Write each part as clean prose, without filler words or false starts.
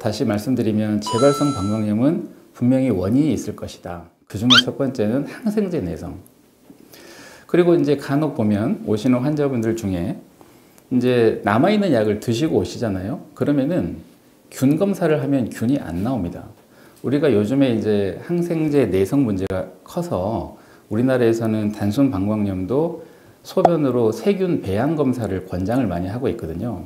다시 말씀드리면 재발성 방광염은 분명히 원인이 있을 것이다. 그 중에 첫 번째는 항생제 내성. 그리고 이제 간혹 보면 오시는 환자분들 중에 이제 남아있는 약을 드시고 오시잖아요. 그러면은 균 검사를 하면 균이 안 나옵니다. 우리가 요즘에 이제 항생제 내성 문제가 커서 우리나라에서는 단순 방광염도 소변으로 세균 배양 검사를 권장을 많이 하고 있거든요.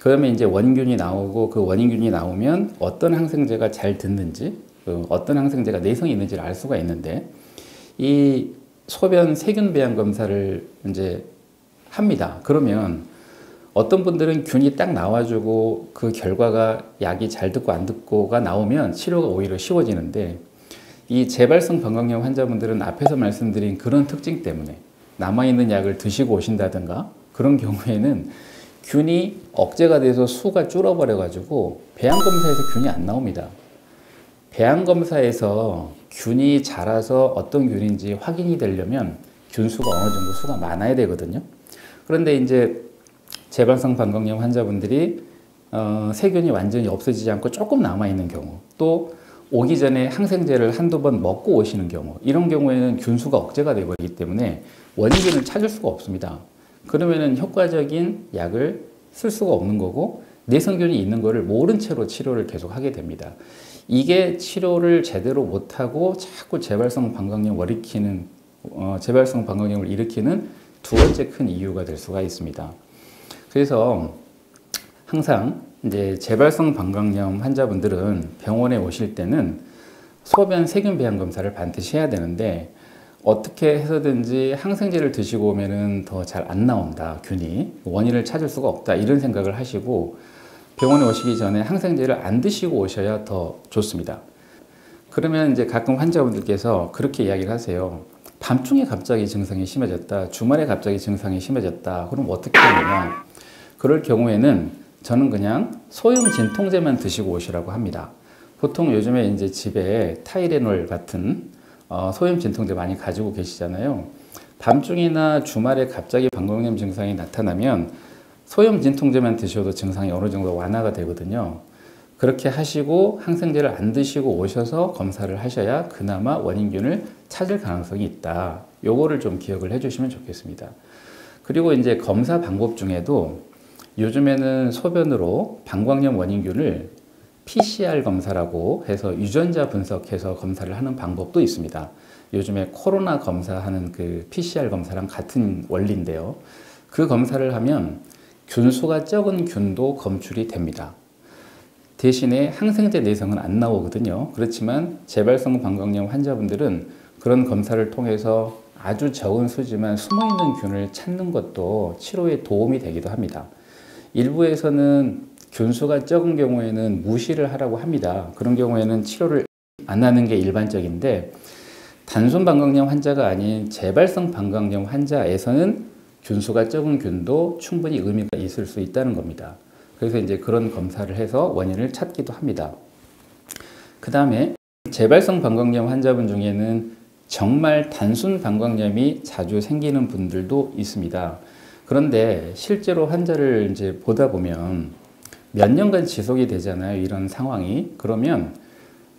그러면 이제 원균이 나오고 그 원인균이 나오면 어떤 항생제가 잘 듣는지, 어떤 항생제가 내성이 있는지를 알 수가 있는데, 이 소변 세균 배양 검사를 이제 합니다. 그러면 어떤 분들은 균이 딱 나와주고 그 결과가 약이 잘 듣고 안 듣고가 나오면 치료가 오히려 쉬워지는데, 이 재발성 방광염 환자분들은 앞에서 말씀드린 그런 특징 때문에 남아있는 약을 드시고 오신다든가 그런 경우에는 균이 억제가 돼서 수가 줄어버려 가지고 배양검사에서 균이 안 나옵니다. 배양검사에서 균이 자라서 어떤 균인지 확인이 되려면 균수가 어느 정도 수가 많아야 되거든요. 그런데 이제 재발성 방광염 환자분들이 세균이 완전히 없어지지 않고 조금 남아있는 경우, 또 오기 전에 항생제를 한두 번 먹고 오시는 경우, 이런 경우에는 균수가 억제가 되어버리기 때문에 원인균을 찾을 수가 없습니다. 그러면은 효과적인 약을 쓸 수가 없는 거고 내성균이 있는 거를 모른 채로 치료를 계속 하게 됩니다. 이게 치료를 제대로 못하고 자꾸 재발성 방광염을 일으키는 두 번째 큰 이유가 될 수가 있습니다. 그래서 항상 이제 재발성 방광염 환자분들은 병원에 오실 때는 소변 세균 배양 검사를 반드시 해야 되는데, 어떻게 해서든지 항생제를 드시고 오면은 더 잘 안 나온다, 균이 원인을 찾을 수가 없다, 이런 생각을 하시고 병원에 오시기 전에 항생제를 안 드시고 오셔야 더 좋습니다. 그러면 이제 가끔 환자분들께서 그렇게 이야기를 하세요. 밤중에 갑자기 증상이 심해졌다, 주말에 갑자기 증상이 심해졌다, 그럼 어떻게 하느냐. 그럴 경우에는 저는 그냥 소염 진통제만 드시고 오시라고 합니다. 보통 요즘에 이제 집에 타이레놀 같은 소염 진통제 많이 가지고 계시잖아요. 밤중이나 주말에 갑자기 방광염 증상이 나타나면 소염 진통제만 드셔도 증상이 어느 정도 완화가 되거든요. 그렇게 하시고 항생제를 안 드시고 오셔서 검사를 하셔야 그나마 원인균을 찾을 가능성이 있다. 요거를 좀 기억을 해주시면 좋겠습니다. 그리고 이제 검사 방법 중에도 요즘에는 소변으로 방광염 원인균을 PCR 검사라고 해서 유전자 분석해서 검사를 하는 방법도 있습니다. 요즘에 코로나 검사하는 그 PCR 검사랑 같은 원리인데요. 그 검사를 하면 균수가 적은 균도 검출이 됩니다. 대신에 항생제 내성은 안 나오거든요. 그렇지만 재발성 방광염 환자분들은 그런 검사를 통해서 아주 적은 수지만 숨어있는 균을 찾는 것도 치료에 도움이 되기도 합니다. 일부에서는 균수가 적은 경우에는 무시를 하라고 합니다. 그런 경우에는 치료를 안 하는 게 일반적인데, 단순 방광염 환자가 아닌 재발성 방광염 환자에서는 균수가 적은 균도 충분히 의미가 있을 수 있다는 겁니다. 그래서 이제 그런 검사를 해서 원인을 찾기도 합니다. 그 다음에 재발성 방광염 환자분 중에는 정말 단순 방광염이 자주 생기는 분들도 있습니다. 그런데 실제로 환자를 이제 보다 보면 몇 년간 지속이 되잖아요, 이런 상황이. 그러면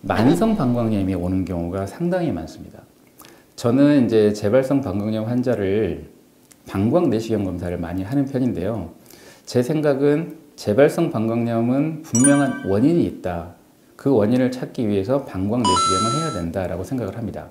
만성 방광염이 오는 경우가 상당히 많습니다. 저는 이제 재발성 방광염 환자를 방광 내시경 검사를 많이 하는 편인데요. 제 생각은 재발성 방광염은 분명한 원인이 있다. 그 원인을 찾기 위해서 방광 내시경을 해야 된다라고 생각을 합니다.